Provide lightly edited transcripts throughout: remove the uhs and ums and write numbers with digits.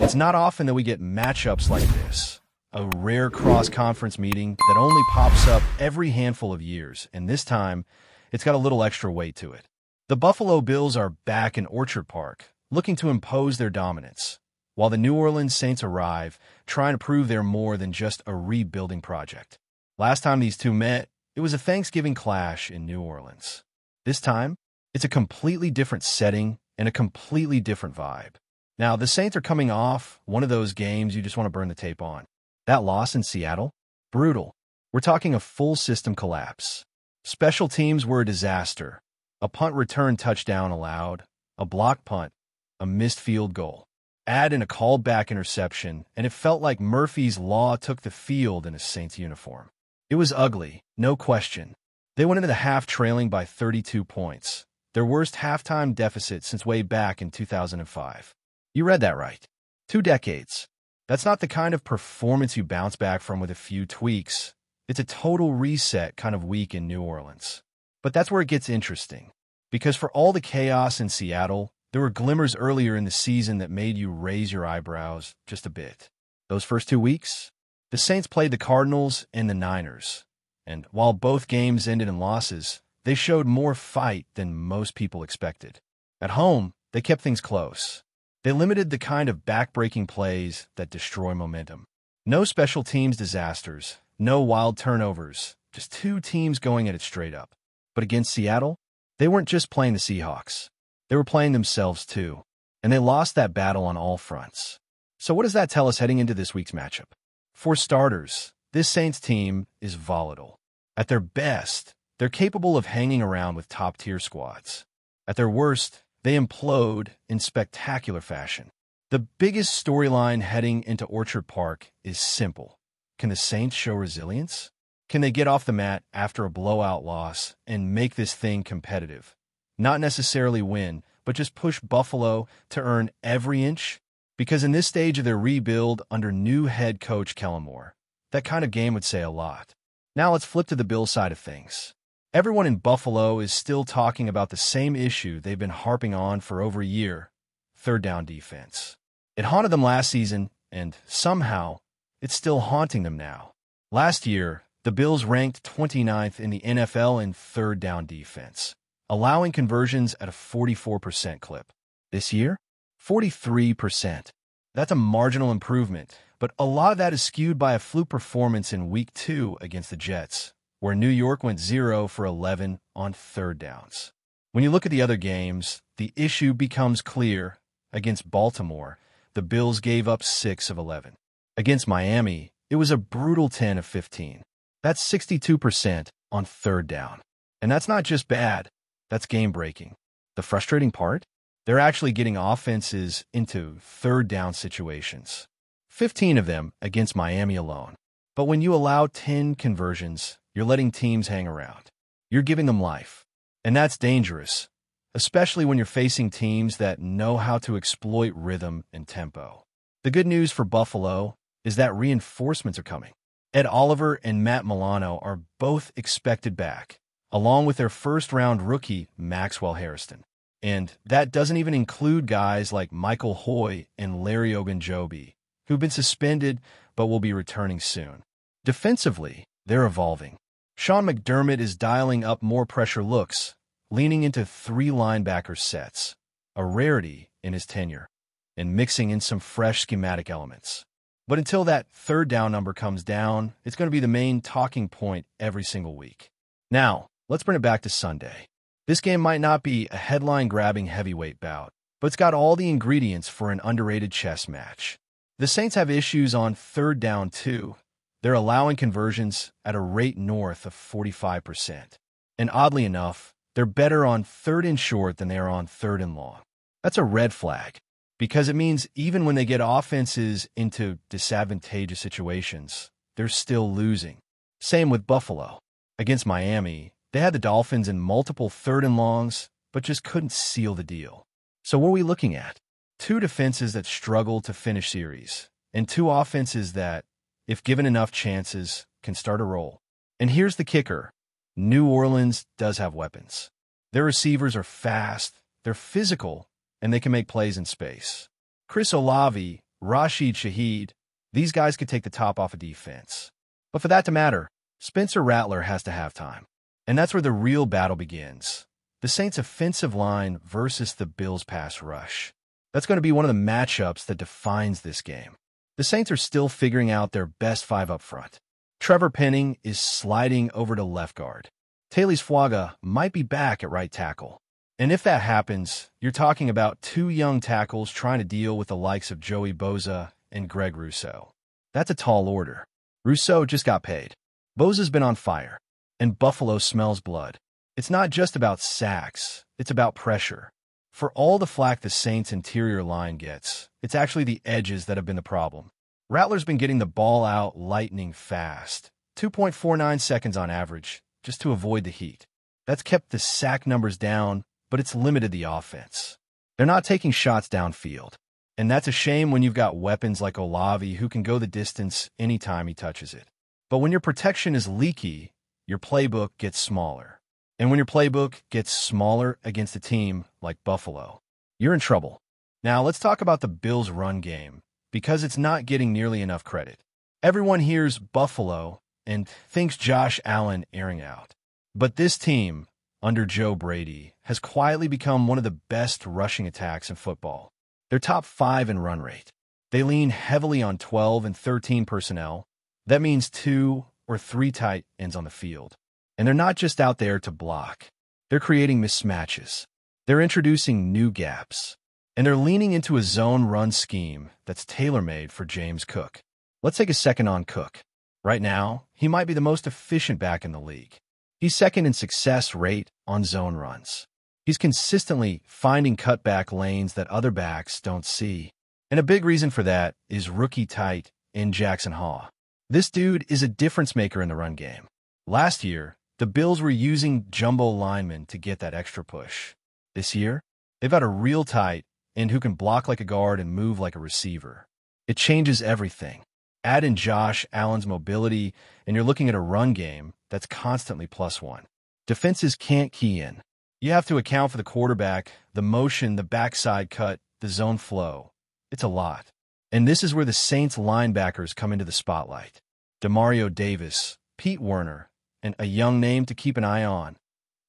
It's not often that we get matchups like this. A rare cross-conference meeting that only pops up every handful of years, and this time, it's got a little extra weight to it. The Buffalo Bills are back in Orchard Park, looking to impose their dominance, while the New Orleans Saints arrive, trying to prove they're more than just a rebuilding project. Last time these two met, it was a Thanksgiving clash in New Orleans. This time, it's a completely different setting and a completely different vibe. Now, the Saints are coming off one of those games you just want to burn the tape on. That loss in Seattle? Brutal. We're talking a full system collapse. Special teams were a disaster. A punt return touchdown allowed, a block punt, a missed field goal. Add in a called back interception, and it felt like Murphy's Law took the field in a Saints uniform. It was ugly, no question. They went into the half trailing by 32 points, their worst halftime deficit since way back in 2005. You read that right. 2 decades. That's not the kind of performance you bounce back from with a few tweaks. It's a total reset kind of week in New Orleans. But that's where it gets interesting. Because for all the chaos in Seattle, there were glimmers earlier in the season that made you raise your eyebrows just a bit. Those first 2 weeks, the Saints played the Cardinals and the Niners. And while both games ended in losses, they showed more fight than most people expected. At home, they kept things close. They limited the kind of back-breaking plays that destroy momentum. No special teams disasters, no wild turnovers, just 2 teams going at it straight up. But against Seattle, they weren't just playing the Seahawks. They were playing themselves too, and they lost that battle on all fronts. So what does that tell us heading into this week's matchup? For starters, this Saints team is volatile. At their best, they're capable of hanging around with top-tier squads. At their worst, they implode in spectacular fashion. The biggest storyline heading into Orchard Park is simple. Can the Saints show resilience? Can they get off the mat after a blowout loss and make this thing competitive? Not necessarily win, but just push Buffalo to earn every inch? Because in this stage of their rebuild under new head coach Kellen Moore, that kind of game would say a lot. Now let's flip to the Bills side of things. Everyone in Buffalo is still talking about the same issue they've been harping on for over a year: third down defense. It haunted them last season, and somehow, it's still haunting them now. Last year, the Bills ranked 29th in the NFL in third down defense, allowing conversions at a 44% clip. This year, 43%. That's a marginal improvement, but a lot of that is skewed by a fluke performance in Week 2 against the Jets, where New York went 0 for 11 on third downs. When you look at the other games, the issue becomes clear. Against Baltimore, the Bills gave up 6 of 11. Against Miami, it was a brutal 10 of 15. That's 62% on third down. And that's not just bad, that's game-breaking. The frustrating part? They're actually getting offenses into third down situations. 15 of them against Miami alone. But when you allow 10 conversions, you're letting teams hang around. You're giving them life. And that's dangerous, especially when you're facing teams that know how to exploit rhythm and tempo. The good news for Buffalo is that reinforcements are coming. Ed Oliver and Matt Milano are both expected back, along with their first-round rookie, Maxwell Harrison. And that doesn't even include guys like Michael Hoy and Larry Ogunjobi, who've been suspended but will be returning soon. Defensively, they're evolving. Sean McDermott is dialing up more pressure looks, leaning into 3 linebacker sets, a rarity in his tenure, and mixing in some fresh schematic elements. But until that third down number comes down, it's going to be the main talking point every single week. Now, let's bring it back to Sunday. This game might not be a headline-grabbing heavyweight bout, but it's got all the ingredients for an underrated chess match. The Saints have issues on third down too. They're allowing conversions at a rate north of 45%. And oddly enough, they're better on third and short than they are on third and long. That's a red flag, because it means even when they get offenses into disadvantageous situations, they're still losing. Same with Buffalo. Against Miami, they had the Dolphins in multiple third and longs, but just couldn't seal the deal. So what are we looking at? 2 defenses that struggle to finish series, and 2 offenses that, if given enough chances, can start a roll. And here's the kicker. New Orleans does have weapons. Their receivers are fast, they're physical, and they can make plays in space. Chris Olave Rashid Shaheed, these guys could take the top off of defense. But for that to matter, Spencer Rattler has to have time. And that's where the real battle begins. The Saints' offensive line versus the Bills' pass rush. That's going to be one of the matchups that defines this game. The Saints are still figuring out their best five up front. Trevor Penning is sliding over to left guard. Talys Fuaga might be back at right tackle. And if that happens, you're talking about two young tackles trying to deal with the likes of Joey Bosa and Greg Rousseau. That's a tall order. Rousseau just got paid. Bosa's been on fire. And Buffalo smells blood. It's not just about sacks, it's about pressure. For all the flack the Saints' interior line gets, it's actually the edges that have been the problem. Rattler's been getting the ball out lightning fast, 2.49 seconds on average, just to avoid the heat. That's kept the sack numbers down, but it's limited the offense. They're not taking shots downfield. And that's a shame when you've got weapons like Olavi who can go the distance anytime he touches it. But when your protection is leaky, your playbook gets smaller. And when your playbook gets smaller against a team like Buffalo, you're in trouble. Now let's talk about the Bills' run game, because it's not getting nearly enough credit. Everyone hears Buffalo and thinks Josh Allen airing out. But this team, under Joe Brady, has quietly become one of the best rushing attacks in football. They're top 5 in run rate. They lean heavily on 12 and 13 personnel. That means 2 or 3 tight ends on the field. And they're not just out there to block. They're creating mismatches. They're introducing new gaps. And they're leaning into a zone run scheme that's tailor-made for James Cook. Let's take a second on Cook. Right now, he might be the most efficient back in the league. He's second in success rate on zone runs. He's consistently finding cutback lanes that other backs don't see. And a big reason for that is rookie tight in Jackson Haw. This dude is a difference maker in the run game. Last year, the Bills were using jumbo linemen to get that extra push. This year, they've got a real tight end who can block like a guard and move like a receiver. It changes everything. Add in Josh Allen's mobility, and you're looking at a run game that's constantly +1. Defenses can't key in. You have to account for the quarterback, the motion, the backside cut, the zone flow. It's a lot. And this is where the Saints linebackers come into the spotlight. Demario Davis, Pete Werner, and a young name to keep an eye on,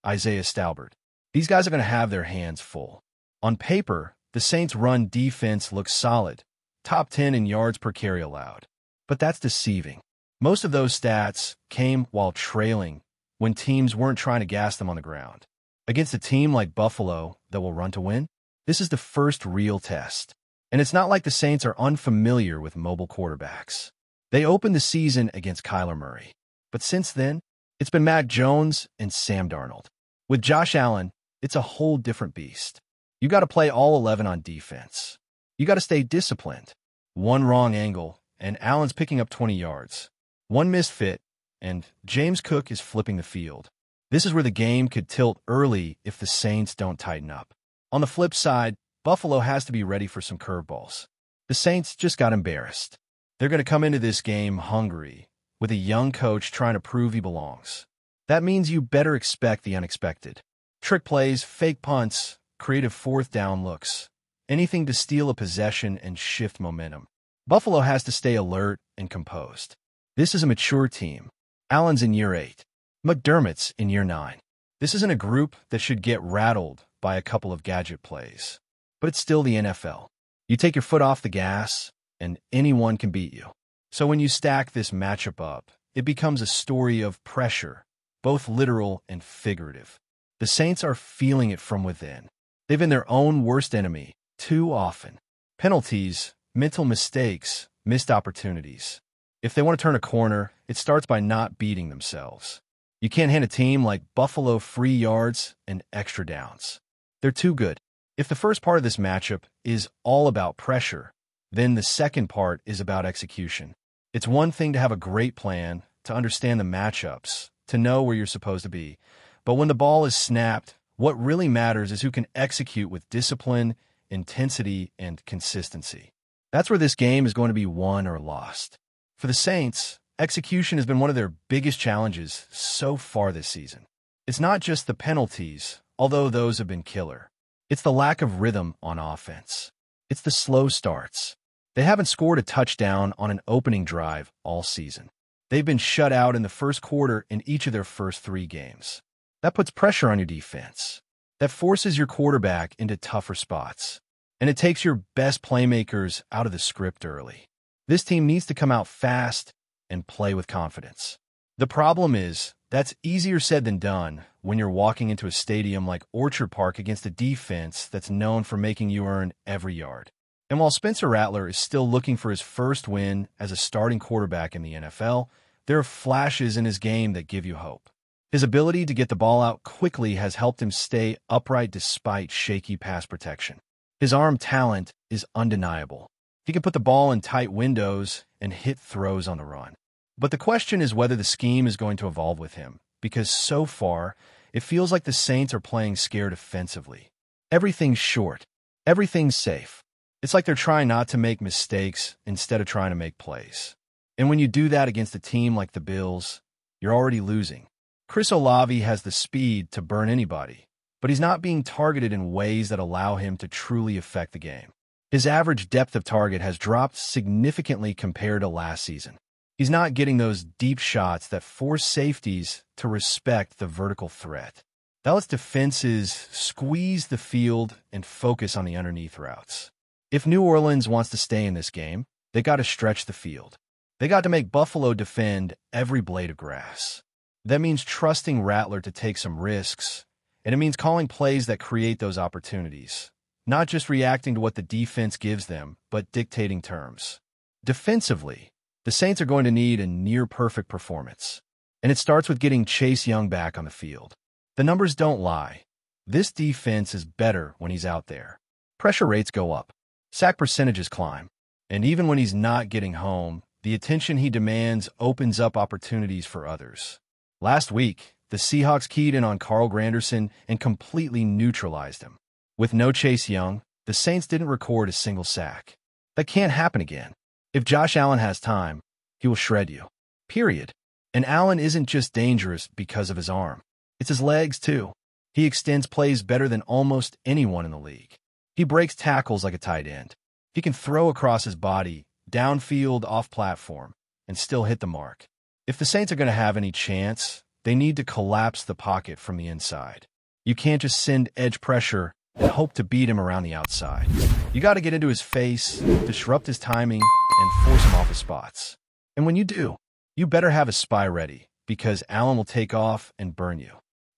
Isaiah Stalbert. These guys are going to have their hands full. On paper, the Saints' run defense looks solid, top 10 in yards per carry allowed. But that's deceiving. Most of those stats came while trailing, when teams weren't trying to gas them on the ground. Against a team like Buffalo that will run to win, this is the first real test. And it's not like the Saints are unfamiliar with mobile quarterbacks. They opened the season against Kyler Murray. But since then, it's been Mac Jones and Sam Darnold. With Josh Allen, it's a whole different beast. You got to play all 11 on defense. You got to stay disciplined. One wrong angle, and Allen's picking up 20 yards. One missed fit, and James Cook is flipping the field. This is where the game could tilt early if the Saints don't tighten up. On the flip side, Buffalo has to be ready for some curveballs. The Saints just got embarrassed. They're going to come into this game hungry, with a young coach trying to prove he belongs. That means you better expect the unexpected. Trick plays, fake punts, creative fourth down looks. Anything to steal a possession and shift momentum. Buffalo has to stay alert and composed. This is a mature team. Allen's in year 8. McDermott's in year 9. This isn't a group that should get rattled by a couple of gadget plays. But it's still the NFL. You take your foot off the gas, and anyone can beat you. So when you stack this matchup up, it becomes a story of pressure, both literal and figurative. The Saints are feeling it from within. They've been their own worst enemy too often. Penalties, mental mistakes, missed opportunities. If they want to turn a corner, it starts by not beating themselves. You can't hand a team like Buffalo free yards and extra downs. They're too good. If the first part of this matchup is all about pressure, then the second part is about execution. It's one thing to have a great plan, to understand the matchups, to know where you're supposed to be. But when the ball is snapped, what really matters is who can execute with discipline, intensity, and consistency. That's where this game is going to be won or lost. For the Saints, execution has been one of their biggest challenges so far this season. It's not just the penalties, although those have been killer. It's the lack of rhythm on offense. It's the slow starts. They haven't scored a touchdown on an opening drive all season. They've been shut out in the first quarter in each of their first 3 games. That puts pressure on your defense. That forces your quarterback into tougher spots. And it takes your best playmakers out of the script early. This team needs to come out fast and play with confidence. The problem is, that's easier said than done when you're walking into a stadium like Orchard Park against a defense that's known for making you earn every yard. And while Spencer Rattler is still looking for his first win as a starting quarterback in the NFL, there are flashes in his game that give you hope. His ability to get the ball out quickly has helped him stay upright despite shaky pass protection. His arm talent is undeniable. He can put the ball in tight windows and hit throws on the run. But the question is whether the scheme is going to evolve with him, because so far, it feels like the Saints are playing scared offensively. Everything's short. Everything's safe. It's like they're trying not to make mistakes instead of trying to make plays. And when you do that against a team like the Bills, you're already losing. Chris Olave has the speed to burn anybody, but he's not being targeted in ways that allow him to truly affect the game. His average depth of target has dropped significantly compared to last season. He's not getting those deep shots that force safeties to respect the vertical threat. That lets defenses squeeze the field and focus on the underneath routes. If New Orleans wants to stay in this game, they got to stretch the field. They got to make Buffalo defend every blade of grass. That means trusting Rattler to take some risks, and it means calling plays that create those opportunities, not just reacting to what the defense gives them, but dictating terms. Defensively, the Saints are going to need a near-perfect performance, and it starts with getting Chase Young back on the field. The numbers don't lie. This defense is better when he's out there. Pressure rates go up. Sack percentages climb. And even when he's not getting home, the attention he demands opens up opportunities for others. Last week, the Seahawks keyed in on Carl Granderson and completely neutralized him. With no Chase Young, the Saints didn't record a single sack. That can't happen again. If Josh Allen has time, he will shred you. Period. And Allen isn't just dangerous because of his arm. It's his legs, too. He extends plays better than almost anyone in the league. He breaks tackles like a tight end. He can throw across his body, downfield, off-platform, and still hit the mark. If the Saints are going to have any chance, they need to collapse the pocket from the inside. You can't just send edge pressure and hope to beat him around the outside. You got to get into his face, disrupt his timing, and force him off his spots. And when you do, you better have a spy ready, because Allen will take off and burn you.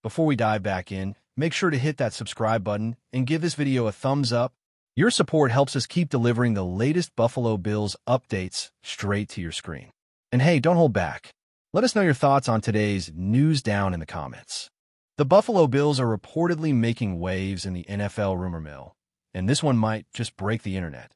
Before we dive back in, make sure to hit that subscribe button and give this video a thumbs up. Your support helps us keep delivering the latest Buffalo Bills updates straight to your screen. And hey, don't hold back. Let us know your thoughts on today's news down in the comments. The Buffalo Bills are reportedly making waves in the NFL rumor mill, and this one might just break the internet.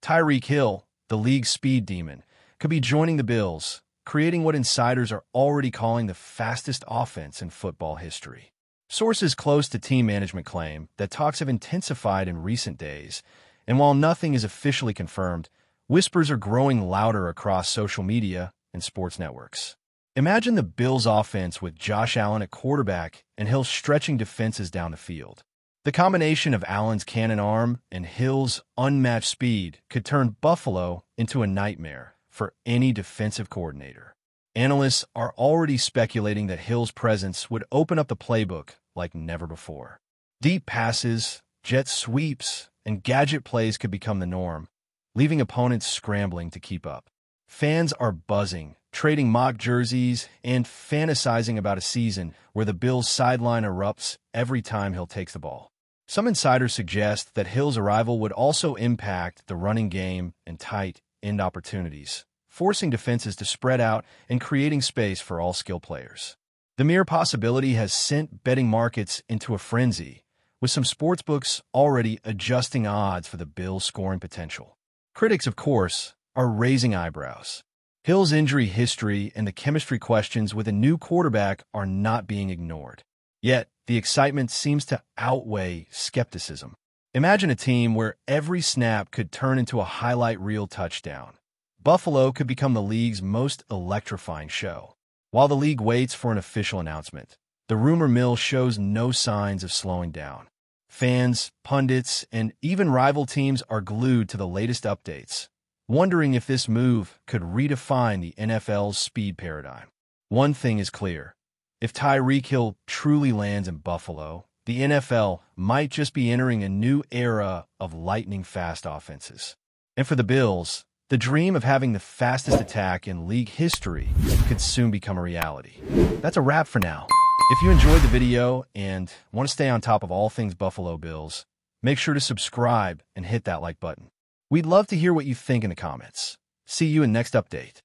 Tyreek Hill, the league's speed demon, could be joining the Bills, creating what insiders are already calling the fastest offense in football history. Sources close to team management claim that talks have intensified in recent days, and while nothing is officially confirmed, whispers are growing louder across social media and sports networks. Imagine the Bills' offense with Josh Allen at quarterback and Hill stretching defenses down the field. The combination of Allen's cannon arm and Hill's unmatched speed could turn Buffalo into a nightmare for any defensive coordinator. Analysts are already speculating that Hill's presence would open up the playbook like never before. Deep passes, jet sweeps, and gadget plays could become the norm, leaving opponents scrambling to keep up. Fans are buzzing, trading mock jerseys, and fantasizing about a season where the Bills' sideline erupts every time Hill takes the ball. Some insiders suggest that Hill's arrival would also impact the running game and tight end opportunities, forcing defenses to spread out and creating space for all skill players. The mere possibility has sent betting markets into a frenzy, with some sportsbooks already adjusting odds for the Bills' scoring potential. Critics, of course, are raising eyebrows. Hill's injury history and the chemistry questions with a new quarterback are not being ignored. Yet, the excitement seems to outweigh skepticism. Imagine a team where every snap could turn into a highlight reel touchdown. Buffalo could become the league's most electrifying show. While the league waits for an official announcement, the rumor mill shows no signs of slowing down. Fans, pundits, and even rival teams are glued to the latest updates, wondering if this move could redefine the NFL's speed paradigm. One thing is clear. If Tyreek Hill truly lands in Buffalo, the NFL might just be entering a new era of lightning-fast offenses. And for the Bills, the dream of having the fastest attack in league history could soon become a reality. That's a wrap for now. If you enjoyed the video and want to stay on top of all things Buffalo Bills, make sure to subscribe and hit that like button. We'd love to hear what you think in the comments. See you in next update.